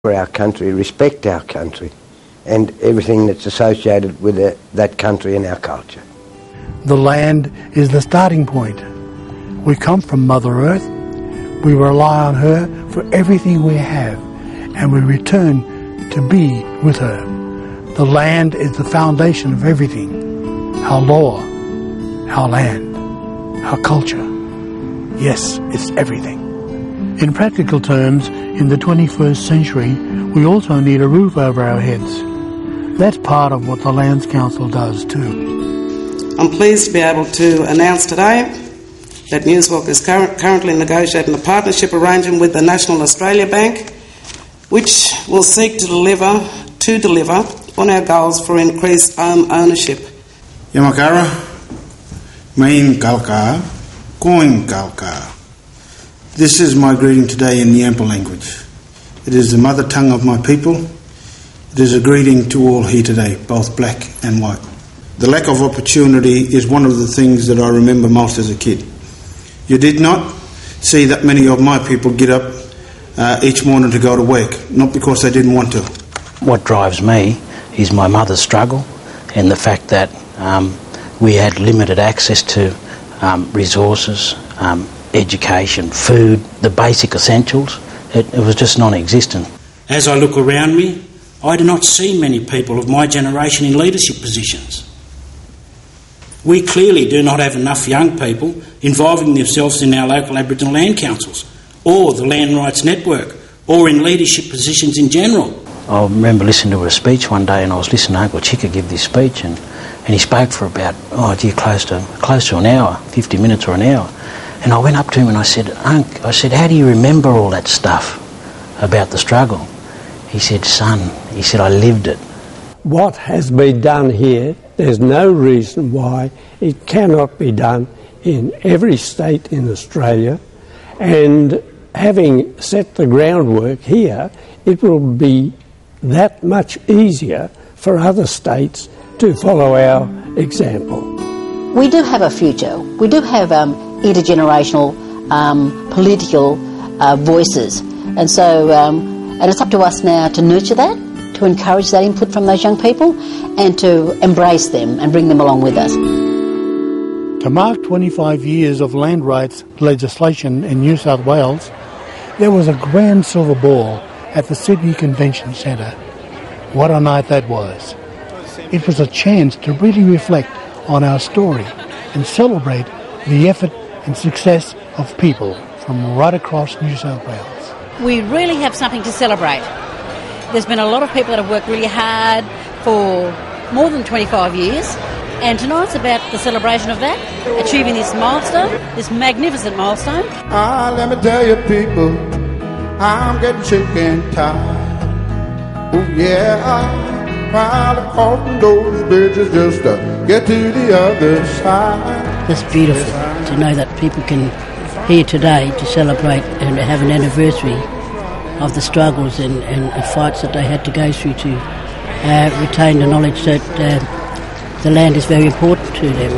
for our country, respect our country, and everything that's associated with that country and our culture. The land is the starting point. We come from Mother Earth, we rely on her for everything we have, and we return to be with her. The land is the foundation of everything. Our law, our land, our culture. Yes, it's everything. In practical terms, in the 21st century, we also need a roof over our heads. That's part of what the Lands Council does too. I'm pleased to be able to announce today that Newswalk is currently negotiating a partnership arrangement with the National Australia Bank, which will seek to deliver on our goals for increased home ownership. Yamakara, Main Kalka, Koin Kalka. This is my greeting today in the Yampa language. It is the mother tongue of my people. It is a greeting to all here today, both black and white. The lack of opportunity is one of the things that I remember most as a kid. You did not see that many of my people get up each morning to go to work, not because they didn't want to. What drives me is my mother's struggle and the fact that we had limited access to resources, education, food, the basic essentials. It was just non-existent. As I look around me, I do not see many people of my generation in leadership positions. We clearly do not have enough young people involving themselves in our local Aboriginal land councils or the Land Rights Network or in leadership positions in general. I remember listening to a speech one day, and I was listening to Uncle Chicka give this speech, and he spoke for about, close to an hour, 50 minutes or an hour. And I went up to him and I said, Unc, how do you remember all that stuff about the struggle? He said, son, I lived it. What has been done here, there's no reason why it cannot be done in every state in Australia. And having set the groundwork here, it will be that much easier for other states to follow our example. We do have a future. We do have intergenerational political voices. And so and it's up to us now to nurture that, to encourage that input from those young people and to embrace them and bring them along with us. To mark 25 years of land rights legislation in New South Wales, there was a grand silver ball at the Sydney Convention Centre. What a night that was. It was a chance to really reflect on our story and celebrate the effort and success of people from right across New South Wales. We really have something to celebrate. There's been a lot of people that have worked really hard for more than 25 years, and tonight's about the celebration of that, achieving this milestone, this magnificent milestone. Let me tell you people, I'm getting sick and tired. Oh yeah, while I'm crossing those bridges just to get to the other side. It's beautiful to know that people can here today to celebrate and have an anniversary of the struggles and fights that they had to go through to retain the knowledge that the land is very important to them.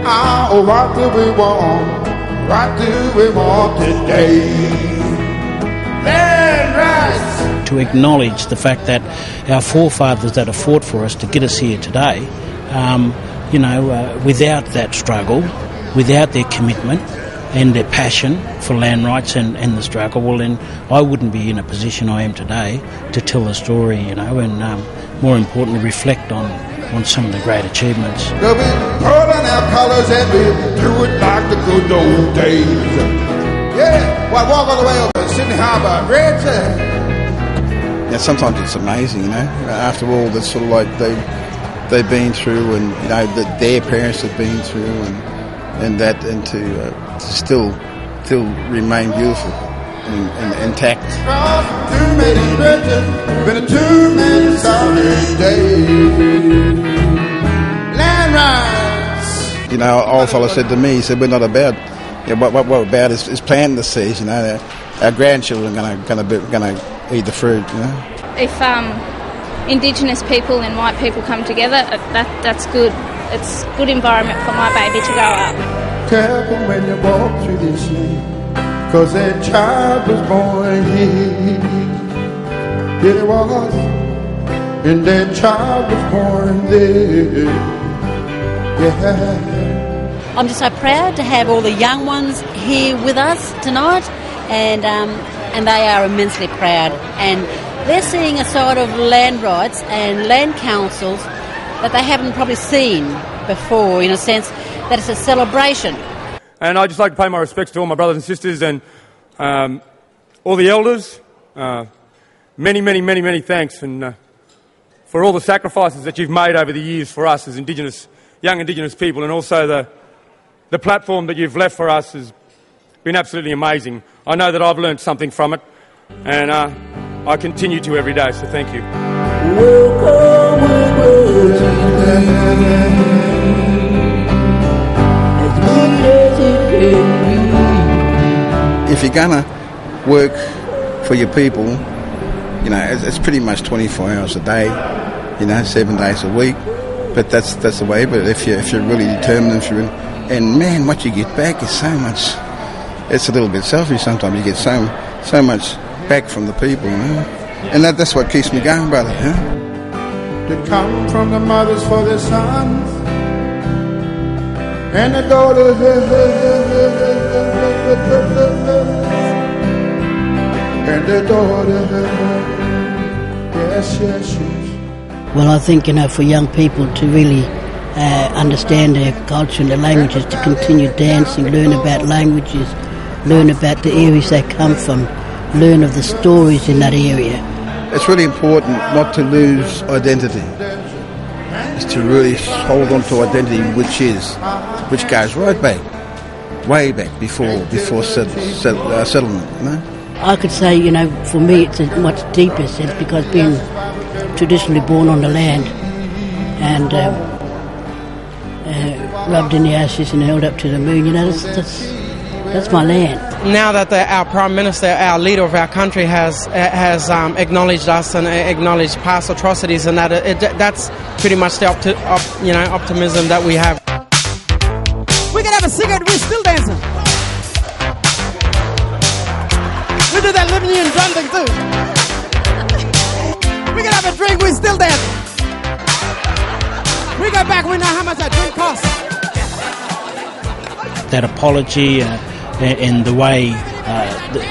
Oh, what do we want? What do we want today? Land rights! To acknowledge the fact that our forefathers that have fought for us to get us here today, without that struggle, without their commitment and their passion for land rights and the struggle, well then I wouldn't be in a position I am today to tell the story, and more importantly reflect on some of the great achievements. We'll be pulling our colours and we do it like the good old days. Yeah, well, walk all the way over to Sydney Harbour Bridge. Yeah, sometimes it's amazing, after all that sort of like they've been through, and that their parents have been through, and to still remain beautiful and intact. Too many bridges, been too many sorry days. Land rights. Old fella said to me, he said, we're not about. What we're about is planting the seeds. Our grandchildren are going to eat the fruit. If Indigenous people and white people come together, that's good. It's a good environment for my baby to grow up. Careful when you walk through this land, 'cause that child was born here. it was, and that child was born there. Yeah. I'm just so proud to have all the young ones here with us tonight, and they are immensely proud. And they're seeing a side of land rights and land councils that they haven't probably seen before, in a sense that it's a celebration. And I'd just like to pay my respects to all my brothers and sisters and all the elders. Many thanks and for all the sacrifices that you've made over the years for us as young Indigenous people, and also the platform that you've left for us has been absolutely amazing. I know that I've learned something from it, and I continue to every day, so thank you. If you're gonna work for your people, you know, it's pretty much 24 hours a day, you know, 7 days a week. But that's the way. But if you're really determined, and man, what you get back is so much. It's a little bit selfish sometimes. You get so much back from the people, you know, and that's what keeps me going, brother. Huh? To come from the mothers for their sons and the daughters and the daughters. Yes. Well, I think, for young people to really understand their culture and their languages, to continue dancing, learn about languages, learn about the areas they come from, learn of the stories in that area. It's really important not to lose identity. It's to really hold on to identity, which goes right back, way back before settlement. You know? I could say, for me, it's a much deeper sense, because being traditionally born on the land and rubbed in the ashes and held up to the moon, that's my land. Now that our Prime Minister, our leader of our country, has acknowledged us and acknowledged past atrocities, and that's pretty much the optimism that we have. We can have a cigarette, we're still dancing. We do that Lebanese drum thing too. We can have a drink, we're still dancing. We go back, we know how much that drink costs. That apology and the way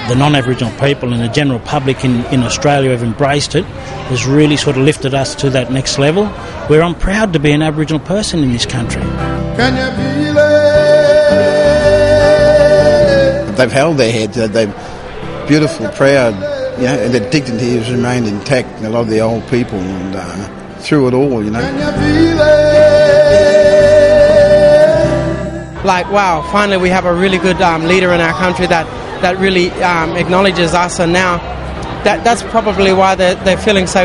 the non-Aboriginal people and the general public in Australia have embraced it has really sort of lifted us to that next level, where I'm proud to be an Aboriginal person in this country. Can you feel it? They've held their heads, they're beautiful, proud, and their dignity has remained intact. A lot of the old people, and through it all, Can you feel it? Like, wow, finally we have a really good leader in our country that really acknowledges us, and now that's probably why they're feeling so